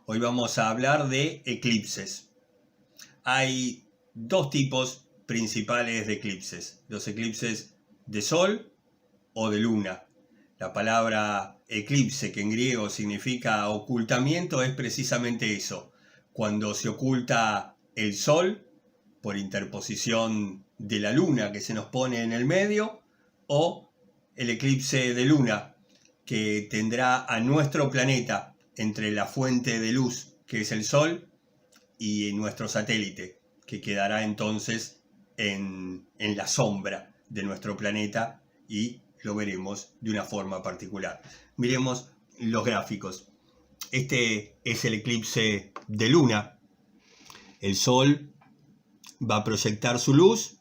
Hoy vamos a hablar de eclipses. Hay dos tipos principales de eclipses: los eclipses de sol o de luna. La palabra eclipse, que en griego significa ocultamiento, es precisamente eso: cuando se oculta el sol por interposición de la luna que se nos pone en el medio, o el eclipse de luna, que tendrá a nuestro planeta entre la fuente de luz, que es el sol, y nuestro satélite, que quedará entonces en la sombra de nuestro planeta, y lo veremos de una forma particular. Miremos los gráficos. Este es el eclipse de luna. El sol va a proyectar su luz.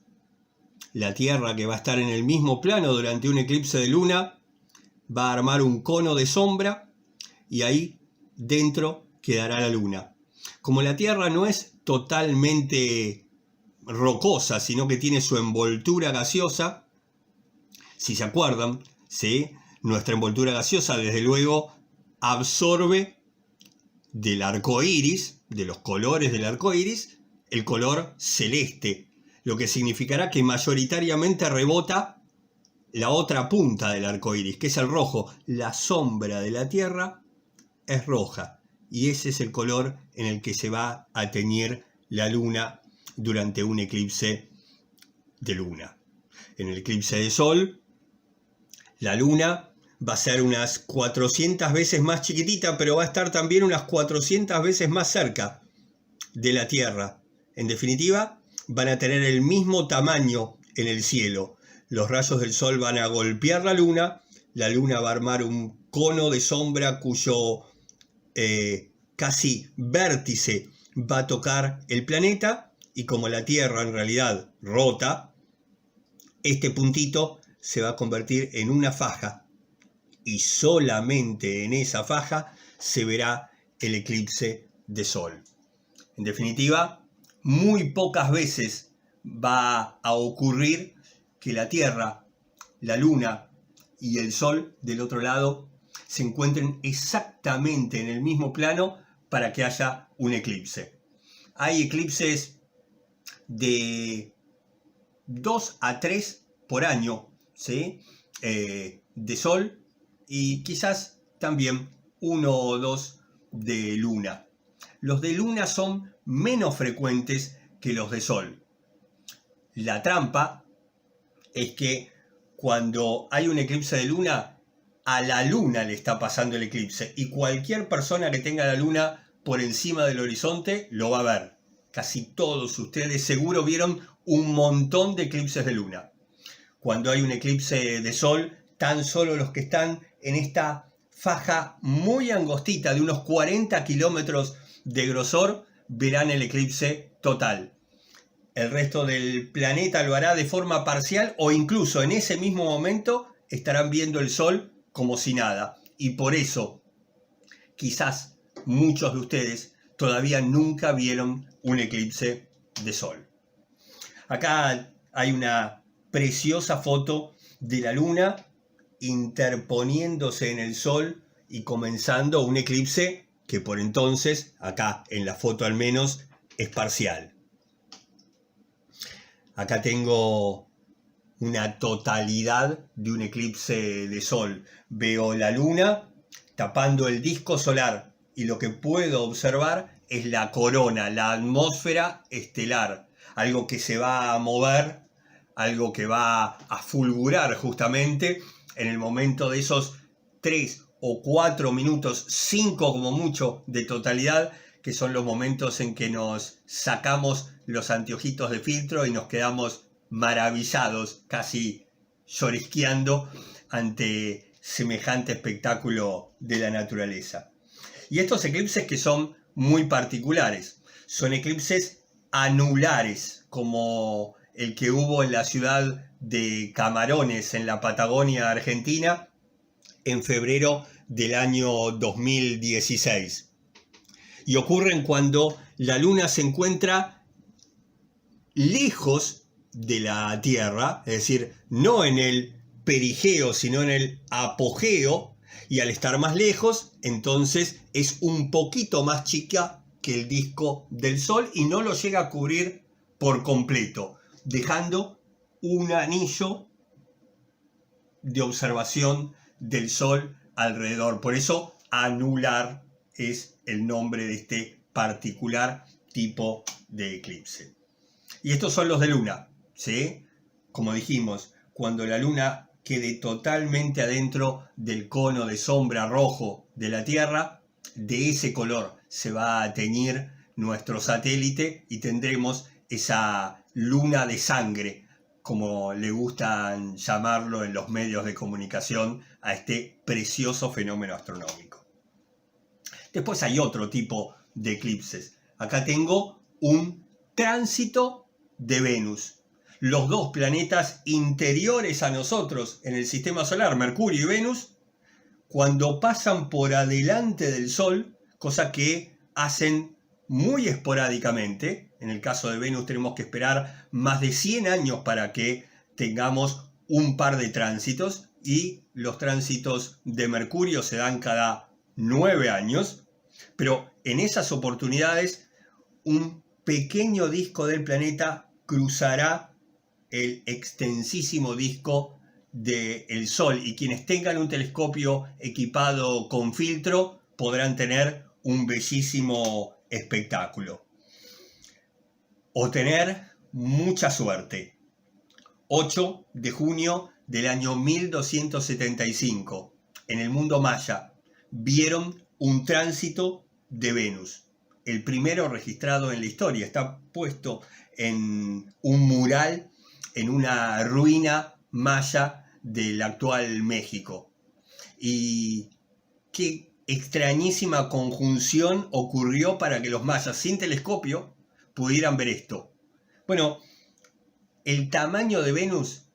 La Tierra, que va a estar en el mismo plano durante un eclipse de luna, va a armar un cono de sombra, y ahí dentro quedará la luna. Como la Tierra no es totalmente rocosa, sino que tiene su envoltura gaseosa, si se acuerdan, ¿sí? Nuestra envoltura gaseosa, desde luego, absorbe del arco iris, de los colores del arco iris, el color celeste, lo que significará que mayoritariamente rebota la otra punta del arco iris, que es el rojo. La sombra de la Tierra es roja, y ese es el color en el que se va a teñir la luna durante un eclipse de luna. En el eclipse de sol, la luna va a ser unas 400 veces más chiquitita, pero va a estar también unas 400 veces más cerca de la Tierra. En definitiva, van a tener el mismo tamaño en el cielo. Los rayos del sol van a golpear la luna va a armar un cono de sombra cuyo casi vértice va a tocar el planeta, y como la Tierra en realidad rota, este puntito se va a convertir en una faja, y solamente en esa faja se verá el eclipse de sol. En definitiva, muy pocas veces va a ocurrir que la Tierra, la luna y el sol del otro lado se encuentren exactamente en el mismo plano para que haya un eclipse. Hay eclipses de 2 a 3 por año, ¿sí? De sol, y quizás también 1 o 2 de luna. Los de luna son menos frecuentes que los de sol. La trampa es que cuando hay un eclipse de luna, a la luna le está pasando el eclipse, y cualquier persona que tenga la luna por encima del horizonte lo va a ver. Casi todos ustedes seguro vieron un montón de eclipses de luna. Cuando hay un eclipse de sol, tan solo los que están en esta faja muy angostita de unos 40 kilómetros de grosor verán el eclipse total. El resto del planeta lo hará de forma parcial, o incluso en ese mismo momento estarán viendo el sol como si nada. Y por eso, quizás muchos de ustedes todavía nunca vieron un eclipse de sol. Acá hay una preciosa foto de la luna interponiéndose en el sol y comenzando un eclipse que por entonces, acá en la foto al menos, es parcial. Acá tengo una totalidad de un eclipse de sol. Veo la luna tapando el disco solar, y lo que puedo observar es la corona, la atmósfera estelar, algo que se va a mover, algo que va a fulgurar justamente en el momento de esos 3 o 4 minutos, 5 como mucho, de totalidad, que son los momentos en que nos sacamos los anteojitos de filtro y nos quedamos maravillados, casi llorisqueando ante semejante espectáculo de la naturaleza. Y estos eclipses, que son muy particulares, son eclipses anulares, como el que hubo en la ciudad de Camarones, en la Patagonia Argentina, en febrero del año 2016. Y ocurren cuando la luna se encuentra lejos de la Tierra, es decir, no en el perigeo, sino en el apogeo, Y al estar más lejos, entonces es un poquito más chica que el disco del Sol y no lo llega a cubrir por completo, dejando un anillo de observación del Sol alrededor. Por eso anular es el nombre de este particular tipo de eclipse. Y estos son los de luna, ¿sí? Como dijimos, cuando la luna quede totalmente adentro del cono de sombra rojo de la Tierra, de ese color se va a teñir nuestro satélite y tendremos esa luna de sangre, como le gustan llamarlo en los medios de comunicación a este precioso fenómeno astronómico. Después hay otro tipo de eclipses. Acá tengo un tránsito de Venus. Los dos planetas interiores a nosotros en el sistema solar, Mercurio y Venus, cuando pasan por adelante del Sol, cosa que hacen muy esporádicamente. En el caso de Venus tenemos que esperar más de 100 años para que tengamos un par de tránsitos, y los tránsitos de Mercurio se dan cada 9 años, pero en esas oportunidades un pequeño disco del planeta cruzará el extensísimo disco del Sol, y quienes tengan un telescopio equipado con filtro podrán tener un bellísimo espectáculo. O tener mucha suerte. 8 de junio del año 1275, en el mundo maya, vieron un tránsito de Venus, el primero registrado en la historia. Está puesto en un mural en una ruina maya del actual México. Y qué extrañísima conjunción ocurrió para que los mayas sin telescopio pudieran ver esto. Bueno, el tamaño de Venus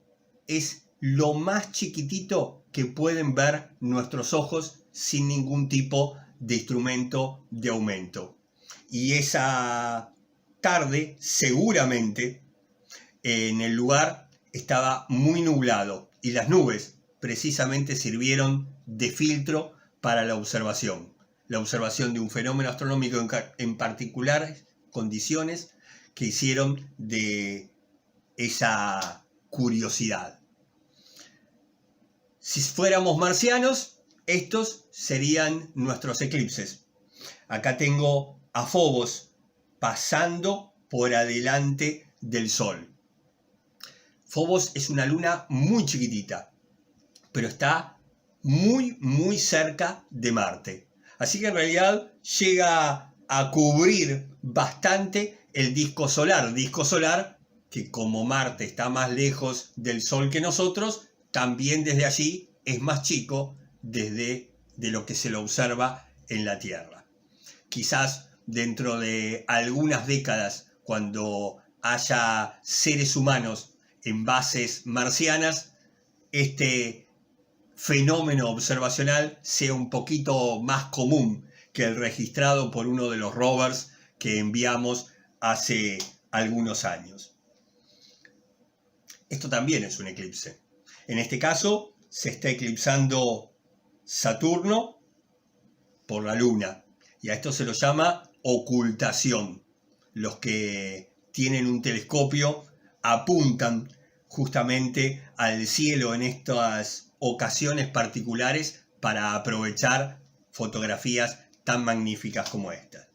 es lo más chiquitito que pueden ver nuestros ojos sin ningún tipo de instrumento de aumento. Y esa tarde, seguramente, en el lugar estaba muy nublado y las nubes precisamente sirvieron de filtro para la observación de un fenómeno astronómico en particulares condiciones que hicieron de esa curiosidad. Si fuéramos marcianos, estos serían nuestros eclipses. Acá tengo a Phobos pasando por adelante del Sol. Phobos es una luna muy chiquitita, pero está muy cerca de Marte. Así que en realidad llega a cubrir bastante el disco solar que, como Marte está más lejos del Sol que nosotros, también desde allí es más chico de lo que se lo observa en la Tierra. Quizás dentro de algunas décadas, cuando haya seres humanos en bases marcianas, este fenómeno observacional sea un poquito más común que el registrado por uno de los rovers que enviamos hace algunos años. Esto también es un eclipse. En este caso se está eclipsando Saturno por la Luna, y a esto se lo llama ocultación. Los que tienen un telescopio apuntan justamente al cielo en estas ocasiones particulares para aprovechar fotografías tan magníficas como esta.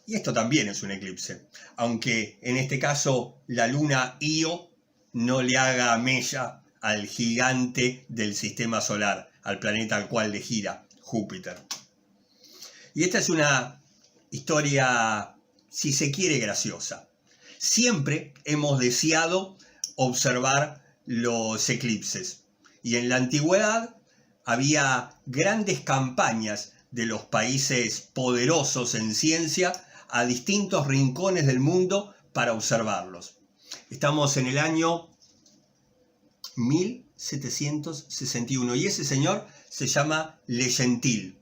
Y esto también es un eclipse, aunque en este caso la luna Io no le haga mella al gigante del sistema solar, al planeta al cual le gira, Júpiter. Y esta es una historia, si se quiere, graciosa. Siempre hemos deseado observar los eclipses, y en la antigüedad había grandes campañas de los países poderosos en ciencia a distintos rincones del mundo para observarlos. Estamos en el año 1761 y ese señor se llama Le Gentil.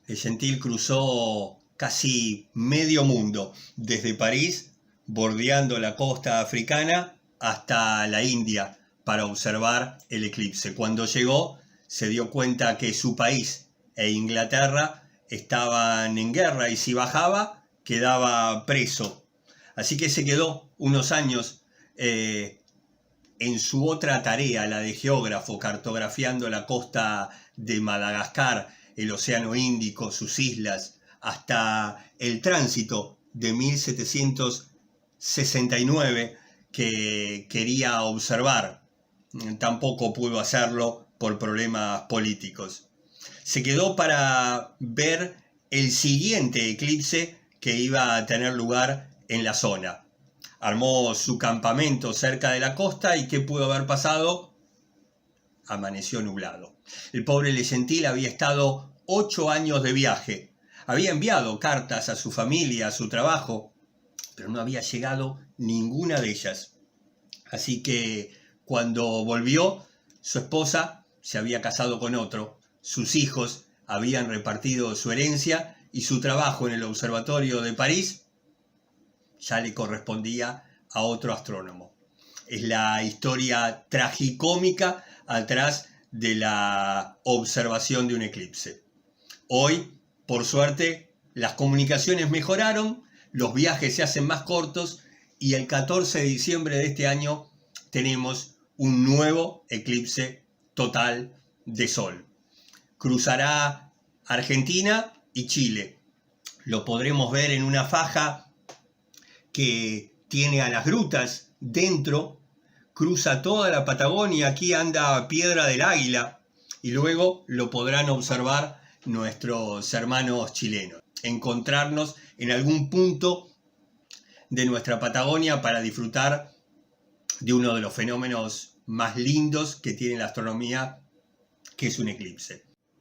Le Gentil cruzó casi medio mundo, desde París, bordeando la costa africana, hasta la India, para observar el eclipse. Cuando llegó, se dio cuenta que su país e Inglaterra estaban en guerra y si bajaba quedaba preso. Así que se quedó unos años en su otra tarea, la de geógrafo, cartografiando la costa de Madagascar, el Océano Índico, sus islas, hasta el tránsito de 1769 que quería observar. Tampoco pudo hacerlo por problemas políticos. Se quedó para ver el siguiente eclipse que iba a tener lugar en la zona. Armó su campamento cerca de la costa y ¿qué pudo haber pasado? Amaneció nublado. El pobre Le Gentil había estado 8 años de viaje. Había enviado cartas a su familia, a su trabajo, pero no había llegado ninguna de ellas. Así que cuando volvió, su esposa se había casado con otro, sus hijos habían repartido su herencia y su trabajo en el Observatorio de París ya le correspondía a otro astrónomo. Es la historia tragicómica atrás de la observación de un eclipse. Hoy, por suerte, las comunicaciones mejoraron, los viajes se hacen más cortos y el 14 de diciembre de este año tenemos un nuevo eclipse total de sol. Cruzará Argentina y Chile. Lo podremos ver en una faja que tiene a las grutas dentro, cruza toda la Patagonia, aquí anda Piedra del Águila, y luego lo podrán observar nuestros hermanos chilenos. Encontrarnos en algún punto de nuestra Patagonia para disfrutar de uno de los fenómenos más lindos que tiene la astronomía, que es un eclipse.